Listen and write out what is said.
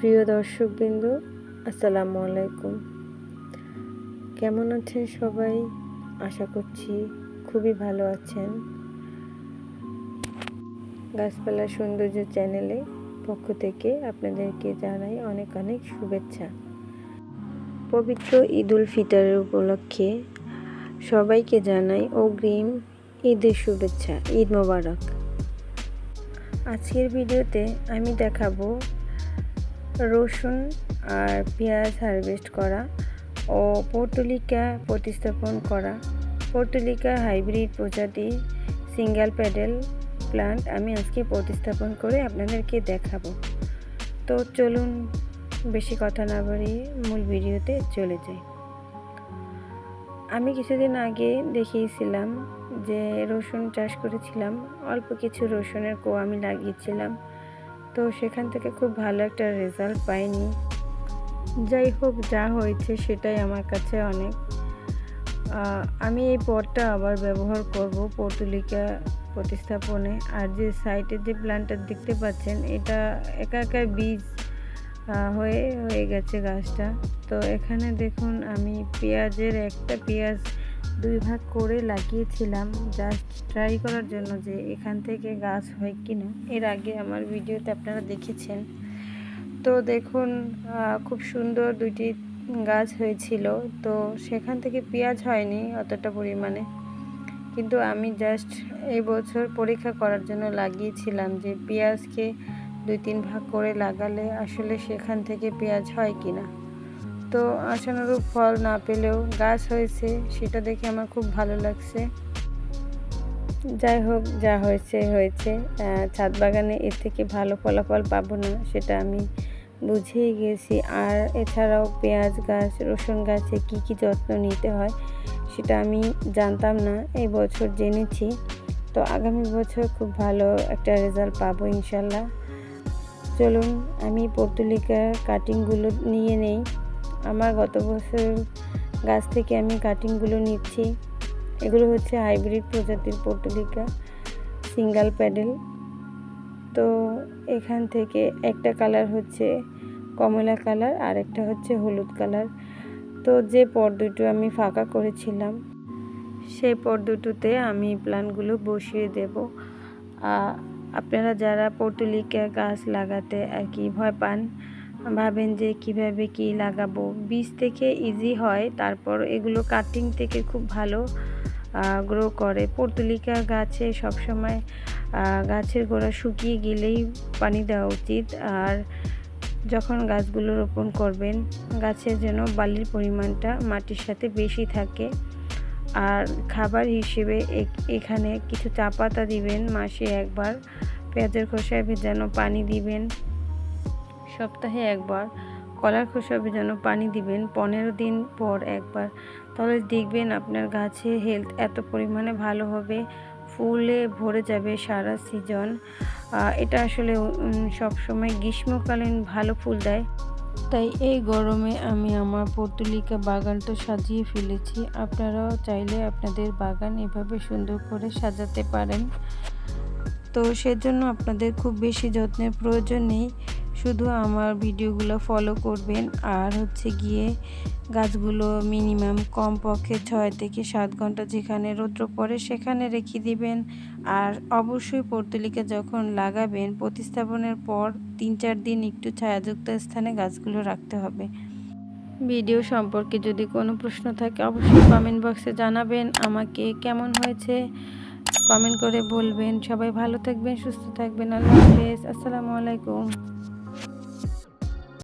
প্রিয় দর্শকবৃন্দ, আসসালামু আলাইকুম। কেমন আছেন সবাই? আশা করছি খুবই ভালো আছেন। গাছপালার সৌন্দর্য চ্যানেলে পক্ষ থেকে আপনাদেরকে জানাই অনেক অনেক শুভেচ্ছা। পবিত্র ঈদ উল ফিতরের উপলক্ষে সবাইকে জানাই অগ্রিম ঈদের শুভেচ্ছা। ঈদ মোবারক। আজকের ভিডিওতে আমি দেখাবো রসুন আর পেঁয়াজ হারভেস্ট করা ও পর্তুলিকা প্রতিস্থাপন করা। পর্তুলিকা হাইব্রিড প্রজাতি সিঙ্গেল প্যাডেল প্লান্ট আমি আজকে প্রতিস্থাপন করে আপনাদেরকে দেখাবো। তো চলুন বেশি কথা না বাড়িয়ে মূল ভিডিওতে চলে যাই। আমি কিছুদিন আগে দেখিয়েছিলাম যে রসুন চাষ করেছিলাম, অল্প কিছু রসুনের কোয়া আমি লাগিয়েছিলাম। তো সেখান থেকে খুব ভালো একটা রেজাল্ট পাইনি। যাই হোক, যা হয়েছে সেটাই আমার কাছে অনেক। আমি এই পটটা আবার ব্যবহার করব পর্তুলিকা প্রতিস্থাপনে। আর যে সাইডে যে প্ল্যান্টটা দেখতে পাচ্ছেন, এটা একা একা বীজ হয়ে গেছে গাছটা। তো এখানে দেখুন, আমি পেঁয়াজের একটা পেঁয়াজ 2 ভাগ করে লাগিয়েছিলাম জাস্ট ট্রাই করার জন্য যে এখান থেকে গাছ হয় কিনা। এর আগে আমার ভিডিওতে আপনারা দেখেছেন। তো দেখুন, খুব সুন্দর 2টি গাছ হয়েছিল। তো সেখান থেকে পেঁয়াজ হয়নি অতটা পরিমাণে, কিন্তু আমি জাস্ট এই বছর পরীক্ষা করার জন্য লাগিয়েছিলাম যে পেঁয়াজকে 2-3 ভাগ করে লাগালে আসলে সেখান থেকে পেঁয়াজ হয় কিনা। তো আশানুরূপ ফল না পেলেও গাছ হয়েছে, সেটা দেখে আমার খুব ভালো লাগছে। যাই হোক, যা হয়েছে হয়েছে। ছাদ বাগানে এর থেকে ভালো ফলাফল পাবো না, সেটা আমি বুঝেই গেছি। আর এছাড়াও পেঁয়াজ গাছ, রসুন গাছে কি কি যত্ন নিতে হয় সেটা আমি জানতাম না, এই বছর জেনেছি। তো আগামী বছর খুব ভালো একটা রেজাল্ট পাবো ইনশাল্লাহ। চলুন আমি পর্তুলিকার কাটিংগুলো নিয়ে নেই। আমার গত বছর গাছ থেকে আমি কাটিংগুলো নিচ্ছি। এগুলো হচ্ছে হাইব্রিড প্রজাতির পর্তুলিকা সিঙ্গেল প্যাডেল। তো এখান থেকে একটা কালার হচ্ছে কমলা কালার আর একটা হচ্ছে হলুদ কালার। তো যে পট দুটো আমি ফাঁকা করেছিলাম, সেই পট দুটোতে আমি প্ল্যান্টগুলো বসিয়ে দেব। আপনারা যারা পর্তুলিকা গাছ লাগাতে আর কি ভয় পান, ভাবেন যে কিভাবে কি লাগাবো, বীজ থেকে ইজি হয়, তারপর এগুলো কাটিং থেকে খুব ভালো গ্রো করে। পর্তুলিকা গাছে সবসময় গাছের গোড়া শুকিয়ে গেলেই পানি দেওয়া উচিত। আর যখন গাছগুলো রোপণ করবেন, গাছের যেন বালির পরিমাণটা মাটির সাথে বেশি থাকে। আর খাবার হিসেবে এখানে কিছু চা পাতা দিবেন মাসে একবার, পেঁয়াজের খোসায় ভেজানো পানি দিবেন সপ্তাহে একবার, কলার খোসা ভেজানো পানি দিবেন 15 দিন পর একবার। তাহলে দেখবেন আপনার গাছের হেলথ এত পরিমাণে ভালো হবে, ফুলে ভরে যাবে সারা সিজন। এটা আসলে সবসময় গ্রীষ্মকালীন ভালো ফুল দেয়। তাই এই গরমে আমি আমার পর্তুলিকা বাগানটা সাজিয়ে ফেলেছি। আপনারাও চাইলে আপনাদের বাগান এভাবে সুন্দর করে সাজাতে পারেন। তো সেজন্য আপনাদের খুব বেশি যত্নের প্রয়োজন নেই, শুধু আমার ভিডিওগুলো ফলো করবেন। আর হচ্ছে গিয়ে গাছগুলো মিনিমাম কমপক্ষে 6 থেকে 7 ঘন্টা যেখানে রৌদ্র পড়ে সেখানে রেখে দিবেন। আর অবশ্যই পর্তুলিকা যখন লাগাবেন, প্রতিস্থাপনের পর 3-4 দিন একটু ছায়াযুক্ত স্থানে গাছগুলো রাখতে হবে। ভিডিও সম্পর্কে যদি কোনো প্রশ্ন থাকে অবশ্যই কমেন্ট বক্সে জানাবেন। আমাকে কেমন হয়েছে কমেন্ট করে বলবেন। সবাই ভালো থাকবেন, সুস্থ থাকবেন। আল্লাহ হাফেজ। আসসালামু আলাইকুম।